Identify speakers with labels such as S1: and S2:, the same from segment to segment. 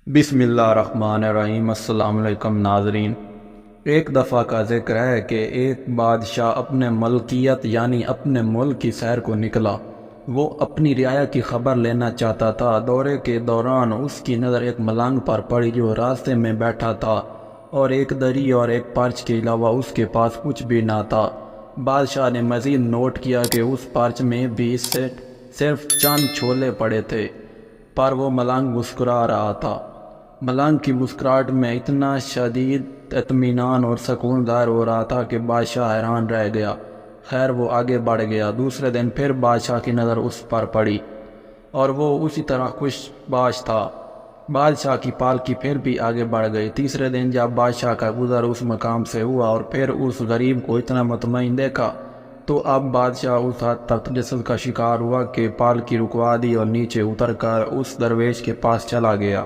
S1: بسم اللہ الرحمن الرحیم۔ السلام علیکم ناظرین۔ ایک دفعہ کا ذکر ہے کہ ایک بادشاہ اپنے ملکیت یعنی اپنے ملک کی سیر کو نکلا۔ وہ اپنی رعایا کی خبر لینا چاہتا تھا۔ دورے کے دوران اس کی نظر ایک ملنگ پر پڑی جو راستے میں بیٹھا تھا اور ایک دری اور ایک پرچ کے علاوہ اس کے پاس کچھ بھی نہ تھا۔ بادشاہ نے مزید نوٹ کیا کہ اس پرچ میں بھی صرف چند چھولے پڑے تھے، پر وہ ملنگ مسکرا رہا تھا۔ ملنگ کی مسکراہٹ میں اتنا شدید اطمینان اور سکون ظاہر ہو رہا تھا کہ بادشاہ حیران رہ گیا۔ خیر وہ آگے بڑھ گیا۔ دوسرے دن پھر بادشاہ کی نظر اس پر پڑی اور وہ اسی طرح خوش باش تھا۔ بادشاہ کی پالکی پھر بھی آگے بڑھ گئی۔ تیسرے دن جب بادشاہ کا گزر اس مقام سے ہوا اور پھر اس غریب کو اتنا مطمئن دیکھا تو اب بادشاہ اس حد تک تجسس کا شکار ہوا کہ پالکی رکوا دی اور نیچے اتر کر اس درویش کے پاس چلا گیا۔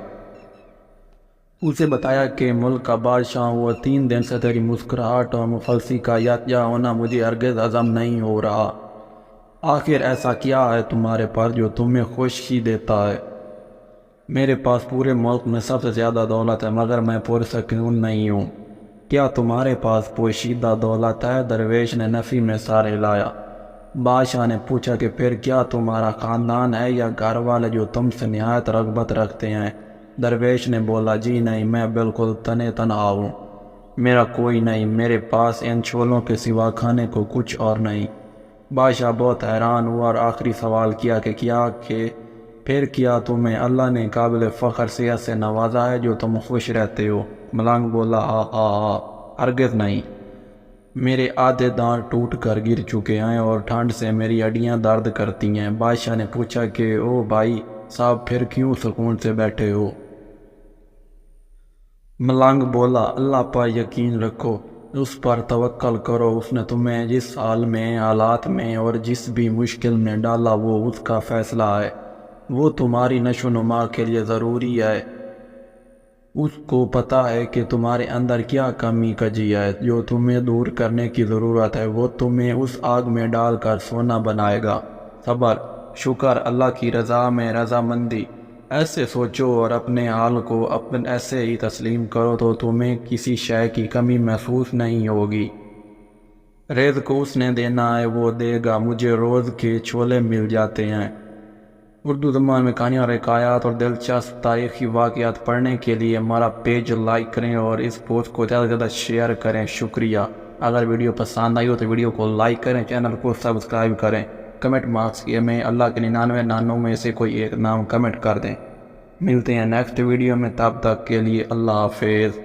S1: اسے بتایا کہ ملک کا بادشاہ ہوا 3 دن سے تیری مسکراہٹ اور مفلسی کا یکجا ہونا مجھے ہرگز ہضم نہیں ہو رہا۔ آخر ایسا کیا ہے تمہارے پاس جو تمہیں خوشی دیتا ہے؟ میرے پاس پورے ملک میں سب سے زیادہ دولت ہے مگر میں پرسکون نہیں ہوں۔ کیا تمہارے پاس پوشیدہ دولت ہے؟ درویش نے نفی میں سر ہلایا۔ بادشاہ نے پوچھا کہ پھر کیا تمہارا خاندان ہے یا گھر والے جو تم سے نہایت رغبت رکھتے ہیں؟ درویش نے بولا جی نہیں، میں بالکل تنہا ہوں، میرا کوئی نہیں، میرے پاس ان چھولوں کے سوا کھانے کو کچھ اور نہیں۔ بادشاہ بہت حیران ہوا اور آخری سوال کیا کہ پھر کیا تمہیں اللہ نے قابل فخر صحت سے نوازا ہے جو تم خوش رہتے ہو؟ ملنگ بولا ہرگز نہیں، میرے آدھے دانت ٹوٹ کر گر چکے ہیں اور ٹھنڈ سے میری ہڈیاں درد کرتی ہیں۔ بادشاہ نے پوچھا کہ او بھائی صاحب پھر کیوں سکون سے بیٹھے ہو؟ ملنگ بولا اللہ پر یقین رکھو، اس پر توکل کرو، اس نے تمہیں جس حال میں، حالات میں اور جس بھی مشکل میں ڈالا وہ اس کا فیصلہ ہے، وہ تمہاری نشو و نما کے لیے ضروری ہے۔ اس کو پتہ ہے کہ تمہارے اندر کیا کمی کجی ہے جو تمہیں دور کرنے کی ضرورت ہے، وہ تمہیں اس آگ میں ڈال کر سونا بنائے گا۔ صبر، شکر، اللہ کی رضا میں رضامندی، ایسے سوچو اور اپنے حال کو ایسے ہی تسلیم کرو تو تمہیں کسی شے کی کمی محسوس نہیں ہوگی۔ رزق اس نے دینا ہے وہ دے گا، مجھے روز کے چھولے مل جاتے ہیں۔ اردو زبان میں کہانیاں، حکایات اور دلچسپ تاریخی واقعات پڑھنے کے لیے ہمارا پیج لائک کریں اور اس پوسٹ کو زیادہ سے زیادہ شیئر کریں۔ شکریہ۔ اگر ویڈیو پسند آئی ہو تو ویڈیو کو لائک کریں، چینل کو سبسکرائب کریں، کمنٹ مارکس کے میں اللہ کے 99 ناموں میں سے کوئی ایک نام کمنٹ کر دیں۔ ملتے ہیں نیکسٹ ویڈیو میں، تب تک کے لیے اللہ حافظ۔